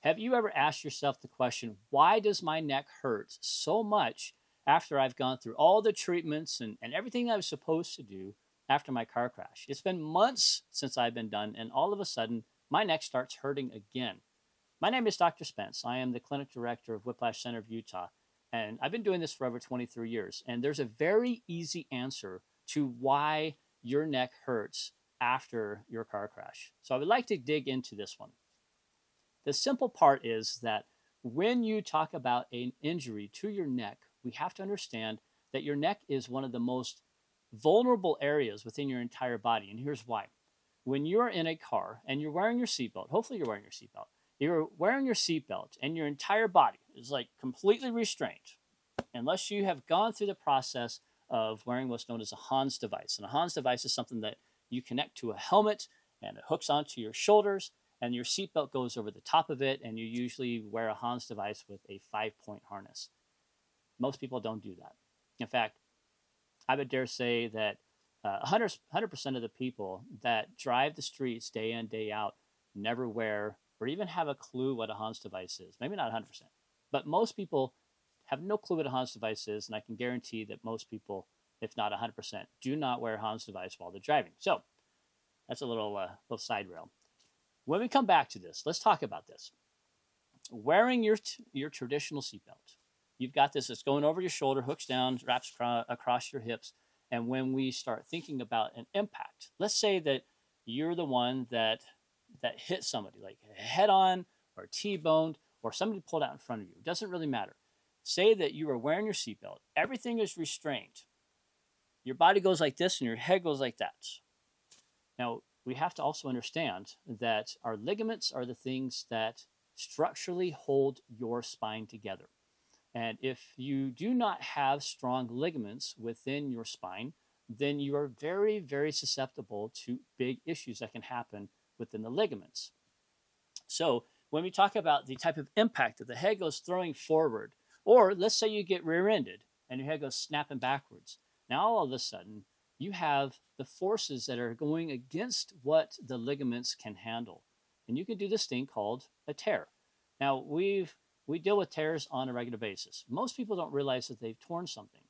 Have you ever asked yourself the question, why does my neck hurt so much after I've gone through all the treatments and everything I was supposed to do after my car crash? It's been months since I've been done, and all of a sudden, my neck starts hurting again. My name is Dr. Spence. I am the clinic director of Whiplash Center of Utah, and I've been doing this for over 23 years. And there's a very easy answer to why your neck hurts after your car crash. So I would like to dig into this one. The simple part is that when you talk about an injury to your neck, we have to understand that your neck is one of the most vulnerable areas within your entire body. And here's why. When you're in a car and you're wearing your seatbelt, hopefully you're wearing your seatbelt, and your entire body is like completely restrained, unless you have gone through the process of wearing what's known as a Hans device. And a Hans device is something that you connect to a helmet and it hooks onto your shoulders, and your seatbelt goes over the top of it, and you usually wear a Hans device with a 5-point harness. Most people don't do that. In fact, I would dare say that 100% of the people that drive the streets day in, day out never wear or even have a clue what a Hans device is. Maybe not 100%, but most people have no clue what a Hans device is, and I can guarantee that most people, if not 100%, do not wear a Hans device while they're driving. So that's a little side rail. When we come back to this, let's talk about this. Wearing your traditional seatbelt. You've got this, it's going over your shoulder, hooks down, wraps across your hips. And when we start thinking about an impact, let's say that you're the one that hit somebody, like head on or T-boned, or somebody pulled out in front of you. It doesn't really matter. Say that you are wearing your seatbelt. Everything is restrained. Your body goes like this and your head goes like that. Now, we have to also understand that our ligaments are the things that structurally hold your spine together. And if you do not have strong ligaments within your spine, then you are very, very susceptible to big issues that can happen within the ligaments. So when we talk about the type of impact that the head goes throwing forward, or let's say you get rear-ended and your head goes snapping backwards, now all of a sudden you have the forces that are going against what the ligaments can handle. And you can do this thing called a tear. Now, we deal with tears on a regular basis. Most people don't realize that they've torn something.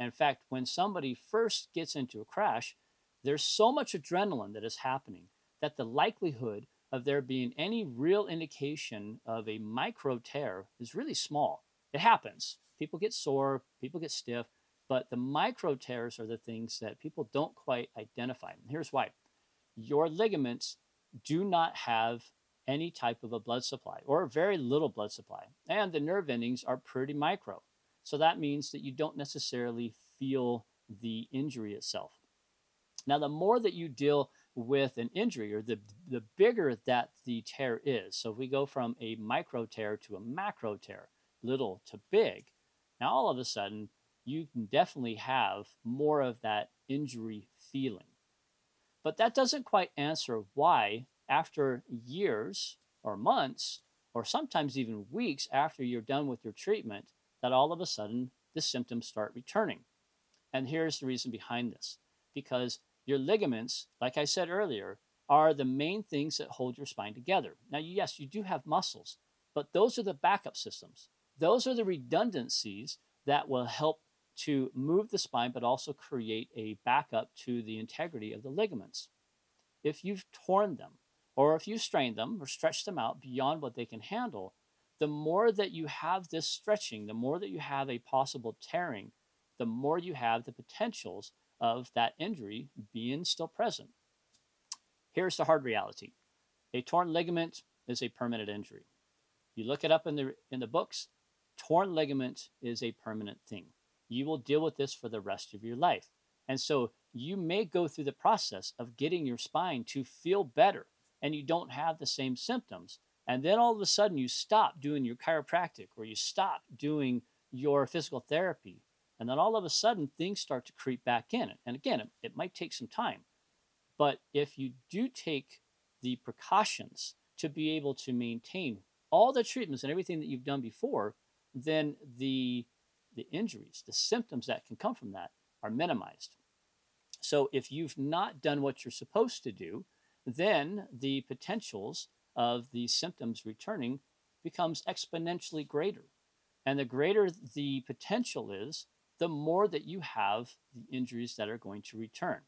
And in fact, when somebody first gets into a crash, there's so much adrenaline that is happening that the likelihood of there being any real indication of a micro tear is really small. It happens. People get sore, people get stiff, but the micro tears are the things that people don't quite identify. And here's why. Your ligaments do not have any type of a blood supply or very little blood supply, and the nerve endings are pretty micro. So that means that you don't necessarily feel the injury itself. Now, the more that you deal with an injury, or the bigger that the tear is, so if we go from a micro tear to a macro tear, little to big, now all of a sudden you can definitely have more of that injury feeling. But that doesn't quite answer why, after years or months, or sometimes even weeks after you're done with your treatment, that all of a sudden the symptoms start returning. And here's the reason behind this. Because your ligaments, like I said earlier, are the main things that hold your spine together. Now, yes, you do have muscles, but those are the backup systems. Those are the redundancies that will help to move the spine, but also create a backup to the integrity of the ligaments. If you've torn them, or if you strain them or stretch them out beyond what they can handle, the more that you have this stretching, the more that you have a possible tearing, the more you have the potentials of that injury being still present. Here's the hard reality. A torn ligament is a permanent injury. You look it up in the books, torn ligament is a permanent thing. You will deal with this for the rest of your life. And so you may go through the process of getting your spine to feel better, and you don't have the same symptoms. And then all of a sudden you stop doing your chiropractic, or you stop doing your physical therapy. And then all of a sudden things start to creep back in. And again, it might take some time. But if you do take the precautions to be able to maintain all the treatments and everything that you've done before, then the injuries, the symptoms that can come from that are minimized. So if you've not done what you're supposed to do, then the potentials of these symptoms returning becomes exponentially greater. And the greater the potential is, the more that you have the injuries that are going to return.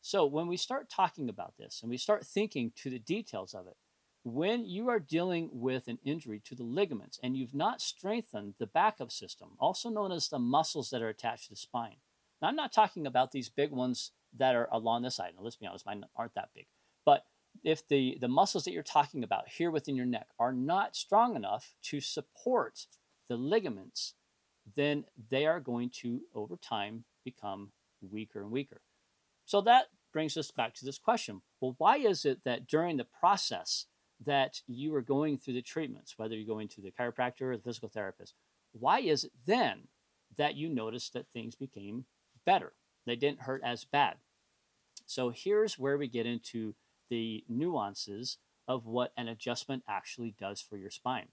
So when we start talking about this and we start thinking to the details of it, when you are dealing with an injury to the ligaments and you've not strengthened the backup system, also known as the muscles that are attached to the spine. Now, I'm not talking about these big ones that are along this side. Now, let's be honest, mine aren't that big. But if the muscles that you're talking about here within your neck are not strong enough to support the ligaments, then they are going to, over time, become weaker and weaker. So that brings us back to this question. Well, why is it that during the process that you are going through the treatments, whether you're going to the chiropractor or the physical therapist, why is it then that you noticed that things became better? They didn't hurt as bad. So here's where we get into the nuances of what an adjustment actually does for your spine.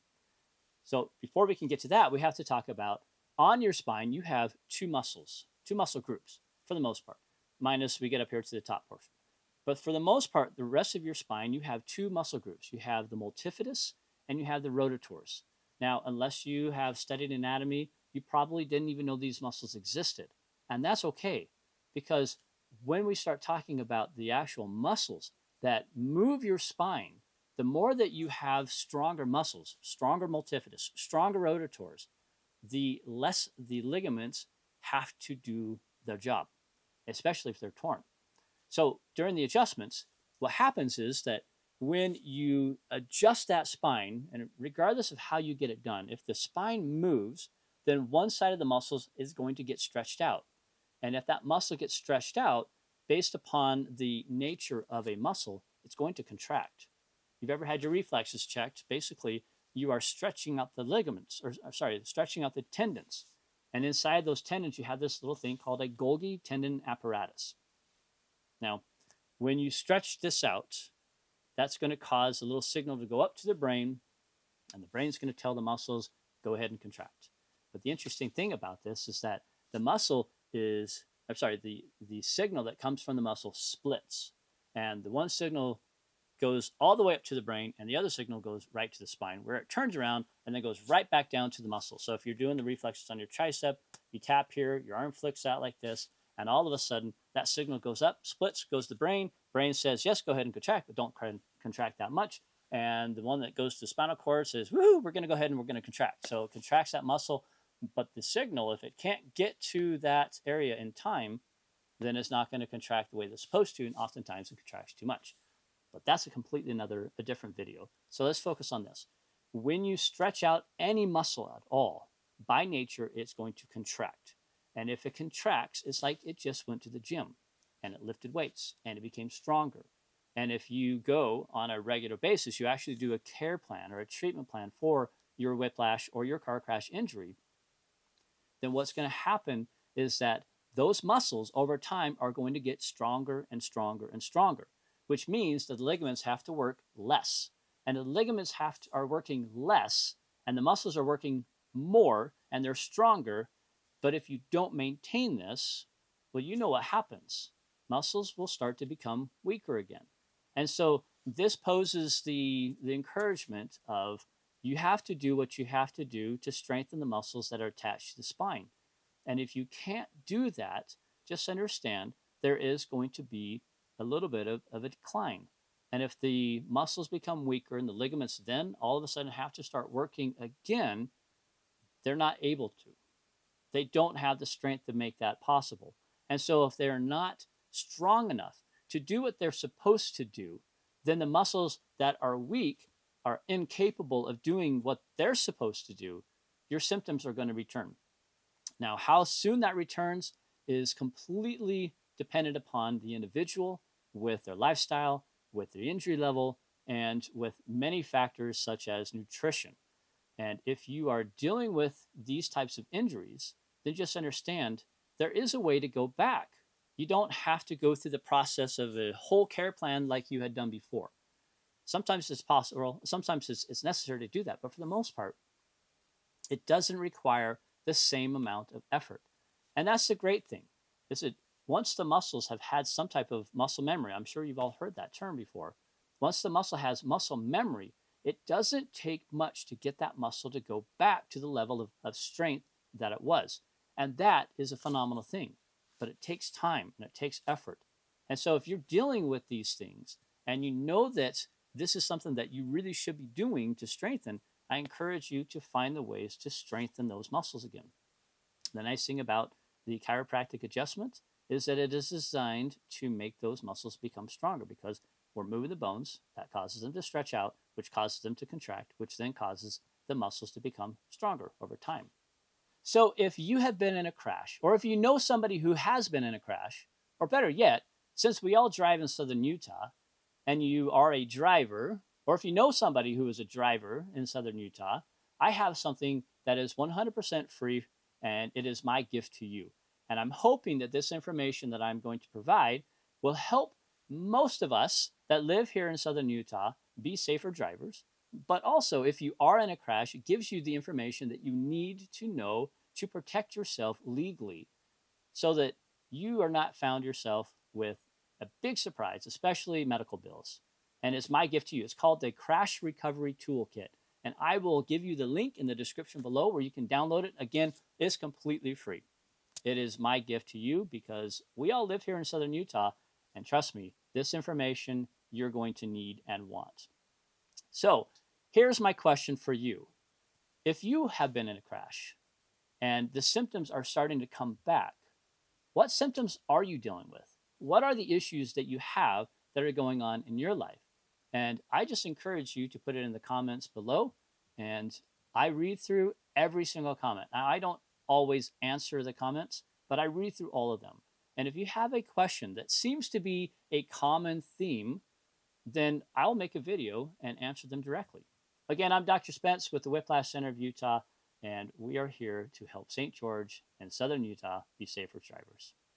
So before we can get to that, we have to talk about, on your spine, you have two muscle groups for the most part, minus we get up here to the top portion. But for the most part, the rest of your spine, you have two muscle groups. You have the multifidus and you have the rototors. Now, unless you have studied anatomy, you probably didn't even know these muscles existed. And that's okay, because when we start talking about the actual muscles that move your spine, the more that you have stronger muscles, stronger multifidus, stronger rototors, the less the ligaments have to do their job, especially if they're torn. So during the adjustments, what happens is that when you adjust that spine, and regardless of how you get it done, if the spine moves, then one side of the muscles is going to get stretched out. And if that muscle gets stretched out, based upon the nature of a muscle, it's going to contract. If you've ever had your reflexes checked, basically you are stretching out the ligaments, stretching out the tendons. And inside those tendons, you have this little thing called a Golgi tendon apparatus. Now, when you stretch this out, that's going to cause a little signal to go up to the brain, and the brain's going to tell the muscles, go ahead and contract. But the interesting thing about this is that the signal that comes from the muscle splits. And the one signal goes all the way up to the brain, and the other signal goes right to the spine, where it turns around and then goes right back down to the muscle. So if you're doing the reflexes on your tricep, you tap here, your arm flicks out like this, and all of a sudden that signal goes up, splits, goes to the brain. Brain says, yes, go ahead and contract, but don't contract that much. And the one that goes to the spinal cord says, woo, we're going to go ahead and we're going to contract. So it contracts that muscle, but the signal, if it can't get to that area in time, then it's not going to contract the way it's supposed to, and oftentimes it contracts too much. But that's a different video. So let's focus on this. When you stretch out any muscle at all, by nature, it's going to contract. And if it contracts, it's like it just went to the gym and it lifted weights and it became stronger. And if you go on a regular basis, you actually do a care plan or a treatment plan for your whiplash or your car crash injury, then what's going to happen is that those muscles over time are going to get stronger and stronger and stronger, which means that the ligaments have to work less. And the ligaments are working less, and the muscles are working more, and they're stronger. But if you don't maintain this, well, you know what happens. Muscles will start to become weaker again. And so this poses the encouragement of, you have to do what you have to do to strengthen the muscles that are attached to the spine. And if you can't do that, just understand there is going to be a little bit of a decline. And if the muscles become weaker and the ligaments then all of a sudden have to start working again, they're not able to. They don't have the strength to make that possible. And so if they're not strong enough to do what they're supposed to do, then the muscles that are weak are incapable of doing what they're supposed to do. Your symptoms are going to return. Now, how soon that returns is completely dependent upon the individual, with their lifestyle, with their injury level, and with many factors such as nutrition. And if you are dealing with these types of injuries, then just understand there is a way to go back. You don't have to go through the process of a whole care plan like you had done before. Sometimes it's possible, sometimes it's necessary to do that, but for the most part, it doesn't require the same amount of effort. And that's the great thing, is that once the muscles have had some type of muscle memory, I'm sure you've all heard that term before, once the muscle has muscle memory, it doesn't take much to get that muscle to go back to the level of strength that it was. And that is a phenomenal thing. But it takes time and it takes effort. And so if you're dealing with these things and you know that this is something that you really should be doing to strengthen, I encourage you to find the ways to strengthen those muscles again. The nice thing about the chiropractic adjustment is that it is designed to make those muscles become stronger because we're moving the bones. That causes them to stretch out, which causes them to contract, which then causes the muscles to become stronger over time. So if you have been in a crash, or if you know somebody who has been in a crash, or better yet, since we all drive in southern Utah and you are a driver, or if you know somebody who is a driver in southern Utah, I have something that is 100% free, and it is my gift to you. And I'm hoping that this information that I'm going to provide will help most of us that live here in southern Utah be safer drivers. But also, if you are in a crash, it gives you the information that you need to know to protect yourself legally so that you are not found yourself with a big surprise, especially medical bills. And it's my gift to you. It's called the Crash Recovery Toolkit. And I will give you the link in the description below where you can download it. Again, it's completely free. It is my gift to you because we all live here in southern Utah. And trust me, this information you're going to need and want. So here's my question for you. If you have been in a crash and the symptoms are starting to come back, what symptoms are you dealing with? What are the issues that you have that are going on in your life? And I just encourage you to put it in the comments below. And I read through every single comment. Now, I don't always answer the comments, but I read through all of them. And if you have a question that seems to be a common theme, then I'll make a video and answer them directly. Again, I'm Dr. Spence with the Whiplash Center of Utah, and we are here to help St. George and southern Utah be safer drivers.